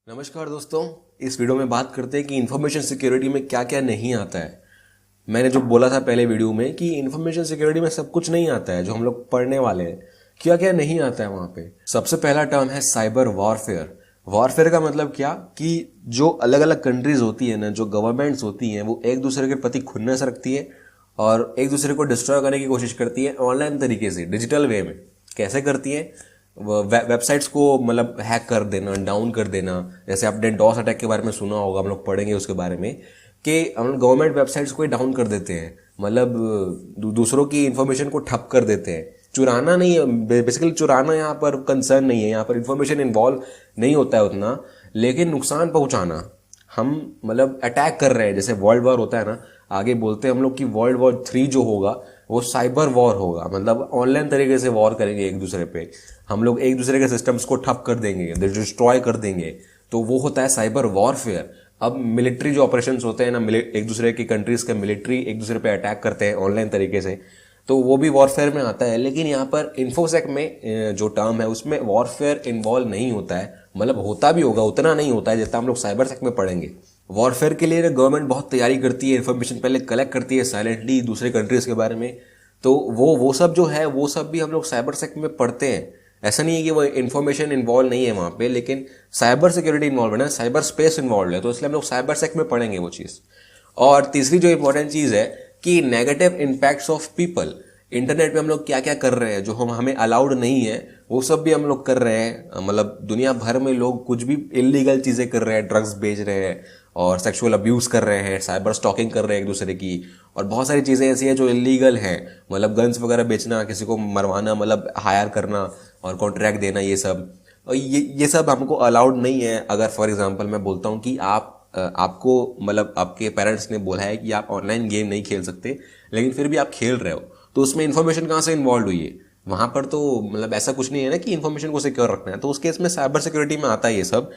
नमस्कार दोस्तों, इस वीडियो में बात करते हैं कि इन्फॉर्मेशन सिक्योरिटी में क्या क्या नहीं आता है। मैंने जो बोला था पहले वीडियो में कि इन्फॉर्मेशन सिक्योरिटी में सब कुछ नहीं आता है जो हम लोग पढ़ने वाले हैं। क्या क्या नहीं आता है वहां पे। सबसे पहला टर्म है साइबर वॉरफेयर। वॉरफेयर का मतलब क्या कि जो अलग अलग कंट्रीज होती है ना, जो गवर्नमेंट्स होती हैं, वो एक दूसरे के प्रति खुन्नस रखती है और एक दूसरे को डिस्ट्रॉय करने की कोशिश करती है ऑनलाइन तरीके से, डिजिटल वे में। कैसे करती है? वेबसाइट्स को मतलब हैक कर देना, डाउन कर देना। जैसे आपने डॉस अटैक के बारे में सुना होगा, हम लोग पढ़ेंगे उसके बारे में, कि हम लोग गवर्नमेंट वेबसाइट्स को ही डाउन कर देते हैं। मतलब दूसरों की इंफॉर्मेशन को ठप कर देते हैं। चुराना नहीं है, बेसिकली चुराना यहाँ पर कंसर्न नहीं है, यहाँ पर इंफॉर्मेशन इन्वॉल्व नहीं होता है उतना, लेकिन नुकसान पहुंचाना। हम मतलब अटैक कर रहे हैं, जैसे वर्ल्ड वॉर होता है ना, आगे बोलते हैं हम लोग कि वर्ल्ड वॉर 3 जो होगा वो साइबर वॉर होगा। मतलब ऑनलाइन तरीके से वॉर करेंगे एक दूसरे पे, हम लोग एक दूसरे के सिस्टम्स को ठप कर देंगे, डिस्ट्रॉय कर देंगे। तो वो होता है साइबर वॉरफेयर। अब मिलिट्री जो ऑपरेशंस होते हैं ना, एक दूसरे की कंट्रीज के मिलिट्री एक दूसरे पे अटैक करते हैं ऑनलाइन तरीके से, तो वो भी वॉरफेयर में आता है। लेकिन यहाँ पर इन्फोसेक में जो टर्म है उसमें वॉरफेयर इन्वॉल्व नहीं होता है। मतलब होता भी होगा, उतना नहीं होता है जितना हम लोग साइबर सेक में पढ़ेंगे। वॉरफेयर के लिए गवर्नमेंट बहुत तैयारी करती है, इन्फॉर्मेशन पहले कलेक्ट करती है साइलेंटली दूसरे कंट्रीज के बारे में। तो वो सब जो है वो सब भी हम लोग साइबर सेक में पढ़ते हैं। ऐसा नहीं है कि वो इन्फॉर्मेशन इन्वॉल्व नहीं है वहाँ पे, लेकिन साइबर सिक्योरिटी इन्वॉल्व है ना, साइबर स्पेस इन्वॉल्व है, तो इसलिए हम लोग साइबर सेक में पढ़ेंगे वो चीज़। और तीसरी जो इंपॉर्टेंट चीज़ है कि negative impacts of people. Internet पे हम लोग क्या क्या कर रहे हैं जो हमें अलाउड नहीं है, वो सब भी हम लोग कर रहे हैं। मतलब दुनिया भर में लोग कुछ भी इलीगल चीज़ें कर रहे हैं, ड्रग्स बेच रहे हैं और सेक्सुअल अब्यूज़ कर रहे हैं, साइबर स्टॉकिंग कर रहे हैं एक दूसरे की, और बहुत सारी चीज़ें ऐसी हैं जो इलीगल हैं। मतलब गन्स वगैरह बेचना, किसी को मरवाना, मतलब हायर करना और कॉन्ट्रैक्ट देना, ये सब। और ये सब हमको अलाउड नहीं है। अगर फॉर एग्जांपल मैं बोलता हूँ कि आपको मतलब आपके पेरेंट्स ने बोला है कि आप ऑनलाइन गेम नहीं खेल सकते, लेकिन फिर भी आप खेल रहे हो, तो उसमें इन्फॉर्मेशन कहाँ से इन्वॉल्व हुई है? वहाँ पर तो मतलब ऐसा कुछ नहीं है ना कि इन्फॉर्मेशन को सिक्योर रखना है। तो उस केस में साइबर सिक्योरिटी में आता है ये सब।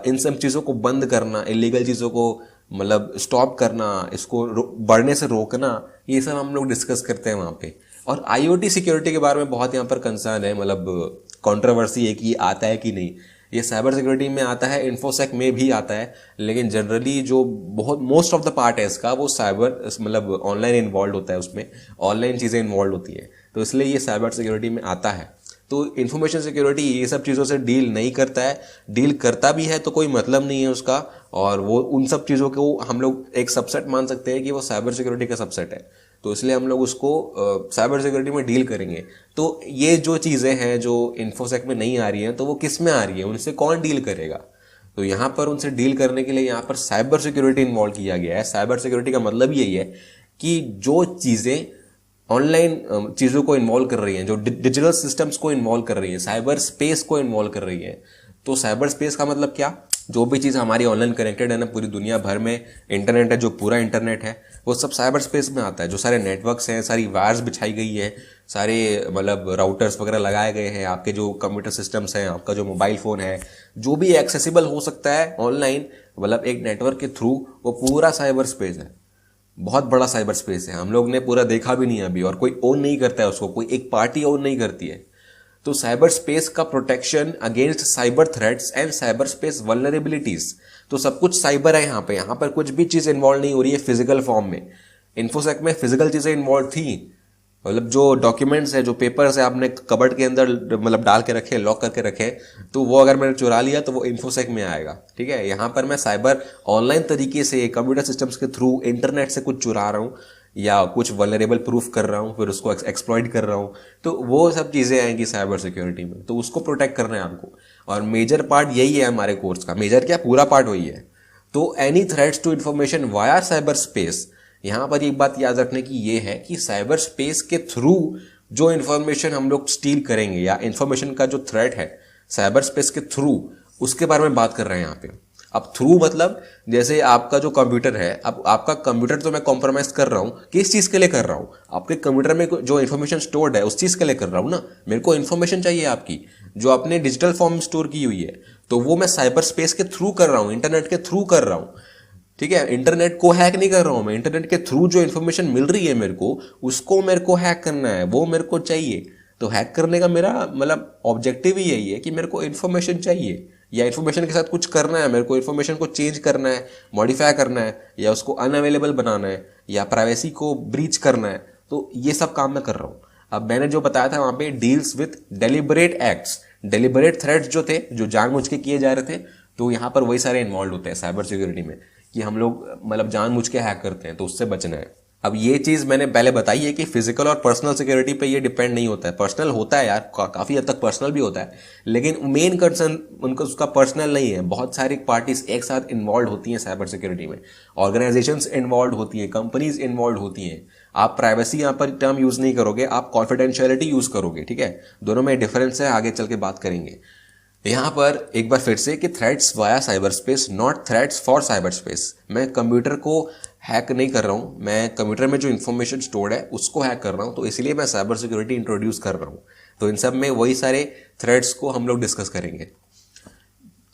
इन सब चीज़ों को बंद करना, इलीगल चीज़ों को मतलब स्टॉप करना, इसको बढ़ने से रोकना, ये सब हम लोग डिस्कस करते हैं वहाँ पे। और आईओटी सिक्योरिटी के बारे में बहुत यहाँ पर कंसर्न है, मतलब कंट्रोवर्सी है कि ये आता है कि नहीं। ये साइबर सिक्योरिटी में आता है, इन्फोसेक में भी आता है, लेकिन जनरली जो बहुत मोस्ट ऑफ द पार्ट है इसका, वो साइबर मतलब ऑनलाइन इन्वॉल्व होता है, उसमें ऑनलाइन चीज़ें इन्वॉल्व होती है, तो इसलिए ये साइबर सिक्योरिटी में आता है। तो इन्फॉर्मेशन सिक्योरिटी ये सब चीज़ों से डील नहीं करता है। डील करता भी है तो कोई मतलब नहीं है उसका, और वो उन सब चीज़ों को हम लोग एक सबसेट मान सकते हैं कि वो साइबर सिक्योरिटी का सबसेट है, तो इसलिए हम लोग उसको साइबर सिक्योरिटी में डील करेंगे। तो ये जो चीज़ें हैं जो इन्फोसेक में नहीं आ रही हैं, तो वो किस में आ रही है, उनसे कौन डील करेगा? तो यहाँ पर उनसे डील करने के लिए यहाँ पर साइबर सिक्योरिटी इन्वॉल्व किया गया है। साइबर सिक्योरिटी का मतलब यही है कि जो चीज़ें ऑनलाइन चीज़ों को इन्वॉल्व कर रही हैं, जो डिजिटल सिस्टम्स को इन्वॉल्व कर रही हैं, साइबर स्पेस को इन्वॉल्व कर रही हैं। तो साइबर स्पेस का मतलब क्या? जो भी चीज़ हमारी ऑनलाइन कनेक्टेड है ना, पूरी दुनिया भर में इंटरनेट है, जो पूरा इंटरनेट है, वो सब साइबर स्पेस में आता है। जो सारे नेटवर्क्स हैं, सारी वायर्स बिछाई गई है, सारे मतलब राउटर्स वगैरह लगाए गए हैं, आपके जो कंप्यूटर सिस्टम्स हैं, आपका जो मोबाइल फ़ोन है, जो भी एक्सेसिबल हो सकता है ऑनलाइन, मतलब एक नेटवर्क के थ्रू, वो पूरा साइबर स्पेस है। बहुत बड़ा साइबर स्पेस है, हम लोग ने पूरा देखा भी नहीं अभी, और कोई ओन नहीं करता है उसको, कोई एक पार्टी ओन नहीं करती है। तो साइबर स्पेस का protection against cyber threats and cyber space vulnerabilities, तो सब कुछ साइबर है यहाँ पर कुछ भी चीज़ इन्वॉल्व नहीं हो रही है फिजिकल फॉर्म में। इन्फोसेक में फिजिकल चीज़ें इन्वॉल्व थी, मतलब जो डॉक्यूमेंट्स है, जो पेपर्स है, आपने कबर्ड के अंदर मतलब डाल के रखे, लॉक करके रखे, तो वो अगर मैंने चुरा लिया तो वो इन्फोसेक में आएगा। ठीक है, यहाँ पर मैं साइबर ऑनलाइन तरीके से कंप्यूटर सिस्टम्स के थ्रू इंटरनेट से कुछ चुरा रहा हूँ या कुछ वल्नरेबल प्रूफ कर रहा हूँ, फिर उसको एक्सप्लॉइट कर रहा हूँ, तो वो सब चीज़ें आएंगी साइबर सिक्योरिटी में। तो उसको प्रोटेक्ट करना है आपको, और मेजर पार्ट यही है हमारे कोर्स का। मेजर क्या, पूरा पार्ट वही है। तो any threats to information via cyber space, यहाँ पर एक बात याद रखने की ये है कि साइबर स्पेस के थ्रू जो इन्फॉर्मेशन हम लोग स्टील करेंगे, या इन्फॉर्मेशन का जो थ्रेट है साइबर स्पेस के थ्रू, उसके बारे में बात कर रहे हैं यहाँ पे। अब थ्रू मतलब जैसे आपका जो कंप्यूटर है, अब आपका कंप्यूटर तो मैं कॉम्प्रोमाइज कर रहा हूँ, किस चीज़ के लिए कर रहा हूँ? आपके कंप्यूटर में जो इन्फॉर्मेशन स्टोर्ड है उस चीज़ के लिए कर रहा हूँ ना। मेरे को इन्फॉर्मेशन चाहिए आपकी जो आपने डिजिटल फॉर्म में स्टोर की हुई है, तो वो मैं साइबर स्पेस के थ्रू कर रहा हूँ, इंटरनेट के थ्रू कर रहा हूँ। ठीक है, इंटरनेट को हैक नहीं कर रहा हूँ मैं, इंटरनेट के थ्रू जो इन्फॉर्मेशन मिल रही है मेरे को, उसको मेरे को हैक करना है, वो मेरे को चाहिए। तो हैक करने का मेरा मतलब ऑब्जेक्टिव ही यही है कि मेरे को इन्फॉर्मेशन चाहिए, या इन्फॉर्मेशन के साथ कुछ करना है, मेरे को इन्फॉर्मेशन को चेंज करना है, मॉडिफाई करना है, या उसको अनअवेलेबल बनाना है, या प्राइवेसी को ब्रीच करना है, तो ये सब काम मैं कर रहा हूँ। अब मैंने जो बताया था वहां पे deals with deliberate acts, deliberate threats जो थे, जो जानबूझ के किए जा रहे थे, तो यहाँ पर वही सारे इन्वॉल्व होते हैं साइबर सिक्योरिटी में, कि हम लोग मतलब जानबूझ के हैक करते हैं, तो उससे बचना है। अब ये चीज मैंने पहले बताई है कि फिजिकल और पर्सनल सिक्योरिटी पे ये डिपेंड नहीं होता है। पर्सनल होता है यार, काफी हद तक पर्सनल भी होता है, लेकिन मेन कंसर्न उनका उसका पर्सनल नहीं है। बहुत सारी पार्टीज एक साथ इन्वॉल्व होती हैं साइबर सिक्योरिटी में, ऑर्गेनाइजेशंस इन्वॉल्व होती हैं, कंपनीज इन्वॉल्व होती हैं। आप प्राइवेसी यहाँ पर टर्म यूज नहीं करोगे, आप कॉन्फिडेंशियलिटी यूज करोगे, ठीक है। दोनों में डिफरेंस है, आगे चल के बात करेंगे। यहां पर एक बार फिर से कि threats via cyber space, not threats for cyber space. मैं कंप्यूटर को हैक नहीं कर रहा हूं, मैं कंप्यूटर में जो इन्फॉर्मेशन स्टोर्ड है उसको हैक कर रहा हूं, तो इसलिए मैं साइबर सिक्योरिटी इंट्रोड्यूस कर रहा हूं। तो इन सब में वही सारे थ्रेट्स को हम लोग डिस्कस करेंगे।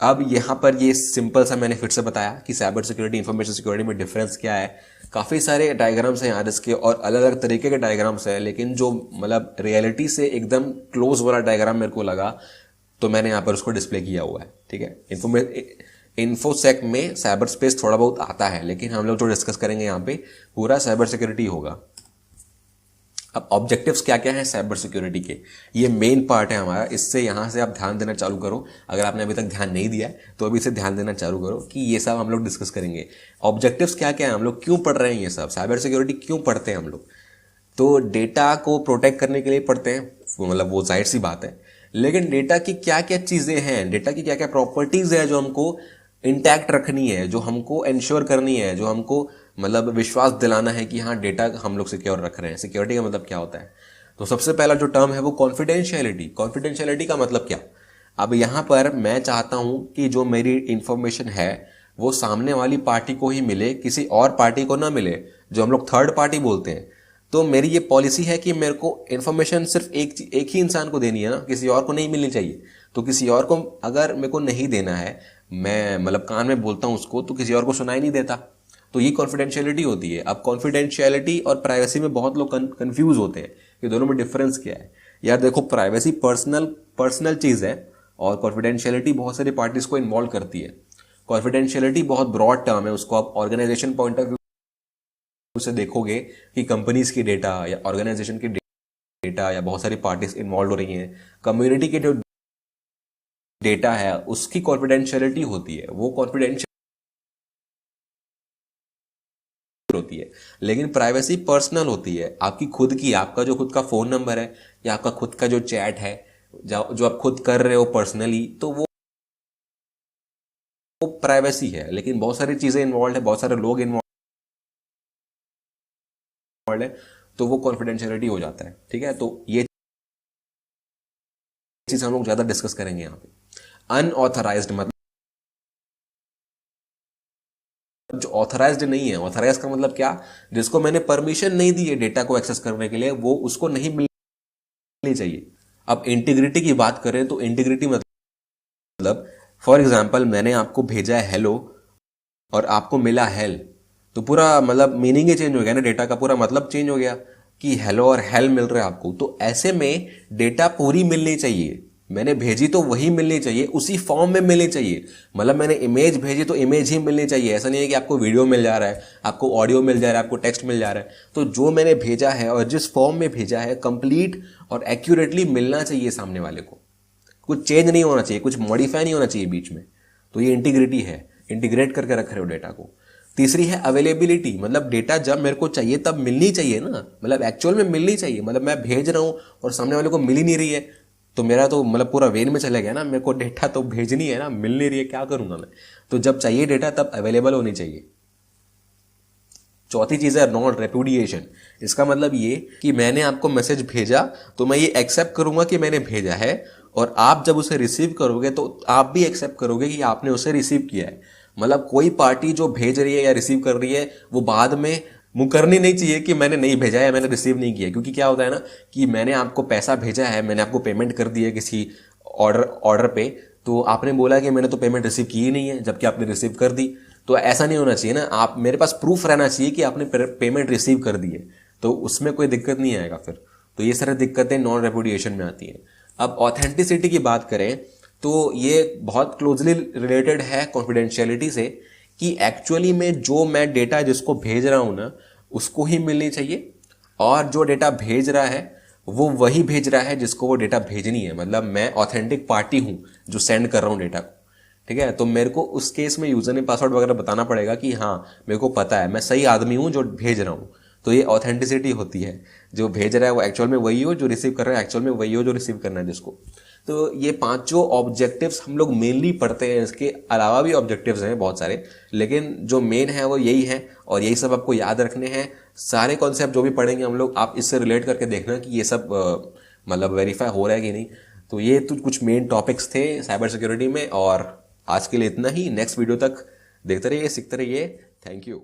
अब यहां पर ये सिंपल सा मैंने फिर से बताया कि साइबर सिक्योरिटी इंफॉर्मेशन सिक्योरिटी में डिफरेंस क्या है। काफी सारे डायग्राम्स हैं यार इसके, और अलग अलग तरीके के डायग्राम्स हैं, लेकिन जो मतलब रियलिटी से एकदम क्लोज वाला डायग्राम मेरे को लगा, तो मैंने यहाँ पर उसको डिस्प्ले किया हुआ है, ठीक है। इन्फोसेक में साइबर स्पेस थोड़ा बहुत आता है, लेकिन हम लोग जो डिस्कस करेंगे यहाँ पे पूरा साइबर सिक्योरिटी होगा। अब ऑब्जेक्टिव्स क्या क्या हैं साइबर सिक्योरिटी के, ये मेन पार्ट है हमारा। इससे यहाँ से आप ध्यान देना चालू करो, अगर आपने अभी तक ध्यान नहीं दिया है तो अभी से ध्यान देना चालू करो कि ये सब हम लोग डिस्कस करेंगे। ऑब्जेक्टिव्स क्या क्या है, हम लोग क्यों पढ़ रहे हैं ये सब, साइबर सिक्योरिटी क्यों पढ़ते हैं हम लोग। तो डेटा को प्रोटेक्ट करने के लिए पढ़ते हैं, मतलब वो जाहिर सी बात है, लेकिन डेटा की क्या क्या चीजें हैं, डेटा की क्या क्या प्रॉपर्टीज है जो हमको इंटैक्ट रखनी है, जो हमको इंश्योर करनी है, जो हमको मतलब विश्वास दिलाना है कि हाँ डेटा हम लोग सिक्योर रख रहे हैं। सिक्योरिटी का मतलब क्या होता है, तो सबसे पहला जो टर्म है वो कॉन्फिडेंशियलिटी। कॉन्फिडेंशियलिटी का मतलब क्या, अब यहां पर मैं चाहता हूं कि जो मेरी इंफॉर्मेशन है वो सामने वाली पार्टी को ही मिले, किसी और पार्टी को ना मिले, जो हम लोग थर्ड पार्टी बोलते हैं। तो मेरी ये पॉलिसी है कि मेरे को इन्फॉर्मेशन सिर्फ एक ही इंसान को देनी है ना, किसी और को नहीं मिलनी चाहिए। तो किसी और को अगर मेरे को नहीं देना है, मैं मतलब कान में बोलता हूं उसको, तो किसी और को सुनाई नहीं देता, तो ये कॉन्फिडेंशियलिटी होती है। अब कॉन्फिडेंशियलिटी और प्राइवेसी में बहुत लोग कंफ्यूज होते हैं कि दोनों में डिफरेंस क्या है। यार देखो, प्राइवेसी पर्सनल चीज है, और कॉन्फिडेंशियलिटी बहुत सारी पार्टीज को इन्वॉल्व करती है। कॉन्फिडेंशियलिटी बहुत ब्रॉड टर्म है, उसको आप ऑर्गेनाइजेशन पॉइंट ऑफ व्यू से देखोगे कि कंपनीज की डेटा या ऑर्गेनाइजेशन की डेटा या बहुत सारी पार्टीज इन्वॉल्व हो रही हैं, कम्युनिटी के जो डेटा है उसकी कॉन्फिडेंशियलिटी होती है, वो कॉन्फिडेंशियल होती है। लेकिन प्राइवेसी पर्सनल होती है, आपकी खुद की, आपका जो खुद का फोन नंबर है या आपका खुद का जो चैट है, जो आप खुद कर रहे हो पर्सनली, तो वो प्राइवेसी है। लेकिन बहुत सारी चीजें इन्वॉल्व है, बहुत सारे लोग इन्वॉल्व है, तो वो कॉन्फिडेंशियलिटी हो जाता है, ठीक है। तो ये चीज हम लोग ज्यादा डिस्कस करेंगे यहाँ पे। अनऑथराइज्ड मतलब जो ऑथराइज्ड नहीं है। ऑथराइज का मतलब क्या, जिसको मैंने परमिशन नहीं दी है डेटा को एक्सेस करने के लिए, वो उसको नहीं मिलनी चाहिए। अब इंटीग्रिटी की बात करें तो इंटीग्रिटी मतलब फॉर एग्जांपल मैंने आपको भेजा है हेलो और आपको मिला हेल, तो पूरा मतलब मीनिंग ही चेंज हो गया ना, डेटा का पूरा मतलब चेंज हो गया कि हेलो और हेल मिल रहा है आपको। तो ऐसे में डेटा पूरी मिलनी चाहिए, मैंने भेजी तो वही मिलनी चाहिए, उसी फॉर्म में मिलनी चाहिए। मतलब मैंने इमेज भेजी तो इमेज ही मिलनी चाहिए, ऐसा नहीं है कि आपको वीडियो मिल जा रहा है, आपको ऑडियो मिल जा रहा है, आपको टेक्स्ट मिल जा रहा है। तो जो मैंने भेजा है और जिस फॉर्म में भेजा है, कंप्लीट और एक्यूरेटली मिलना चाहिए सामने वाले को, कुछ चेंज नहीं होना चाहिए, कुछ मॉडिफाई नहीं होना चाहिए बीच में। तो ये इंटीग्रिटी है, इंटीग्रेट करके रख रहे हो डेटा को। तीसरी है अवेलेबिलिटी, मतलब डेटा जब मेरे को चाहिए तब मिलनी चाहिए ना, मतलब एक्चुअल में मिलनी चाहिए। मतलब मैं भेज रहा हूं और सामने वाले को मिल ही नहीं रही है, तो मेरा तो मतलब पूरा वेन में चला गया ना, मेरे को डेटा तो भेजनी है ना, मिल नहीं रही है, क्या करूंगा मैं। तो जब चाहिए डेटा तब अवेलेबल होनी चाहिए। चौथी चीज है नॉन रेपुडिएशन। इसका मतलब ये कि मैंने आपको मैसेज भेजा तो मैं ये एक्सेप्ट करूंगा कि मैंने भेजा है, और आप जब उसे रिसीव करोगे तो आप भी एक्सेप्ट करोगे कि आपने उसे रिसीव किया है। मतलब कोई पार्टी जो भेज रही है या रिसीव कर रही है, वो बाद में मुकरनी नहीं चाहिए कि मैंने नहीं भेजा है, मैंने रिसीव नहीं किया। क्योंकि क्या होता है ना कि मैंने आपको पैसा भेजा है, मैंने आपको पेमेंट कर दी है किसी ऑर्डर पे, तो आपने बोला कि मैंने तो पेमेंट रिसीव की ही नहीं है, जबकि आपने रिसीव कर दी। तो ऐसा नहीं होना चाहिए ना, आप मेरे पास प्रूफ रहना चाहिए कि आपने पेमेंट रिसीव कर दी है, तो उसमें कोई दिक्कत नहीं आएगा फिर। तो ये सारी दिक्कतें नॉन रेपुडिएशन में आती हैं। अब ऑथेंटिसिटी की बात करें तो ये बहुत क्लोजली रिलेटेड है कॉन्फिडेंशियलिटी से कि एक्चुअली में जो मैं डेटा जिसको भेज रहा हूं ना उसको ही मिलनी चाहिए, और जो डेटा भेज रहा है वो वही भेज रहा है जिसको वो डेटा भेजनी है। मतलब मैं ऑथेंटिक पार्टी हूं जो सेंड कर रहा हूं डेटा को, ठीक है। तो मेरे को उस केस में यूजर ने पासवर्ड वगैरह बताना पड़ेगा कि हाँ मेरे को पता है मैं सही आदमी हूं जो भेज रहा हूं। तो ये ऑथेंटिसिटी होती है, जो भेज रहा है वो एक्चुअल में वही हो, जो रिसीव कर रहा है एक्चुअल में वही हो जो रिसीव करना है जिसको। तो ये पांचों ऑब्जेक्टिव्स हम लोग मेनली पढ़ते हैं, इसके अलावा भी ऑब्जेक्टिव्स हैं बहुत सारे, लेकिन जो मेन है वो यही है और यही सब आपको याद रखने हैं। सारे कॉन्सेप्ट जो भी पढ़ेंगे हम लोग, आप इससे रिलेट करके देखना कि ये सब मतलब वेरीफाई हो रहा है कि नहीं। तो ये तो कुछ मेन टॉपिक्स थे साइबर सिक्योरिटी में, और आज के लिए इतना ही। नेक्स्ट वीडियो तक देखते रहिए, सीखते रहिए। Thank you.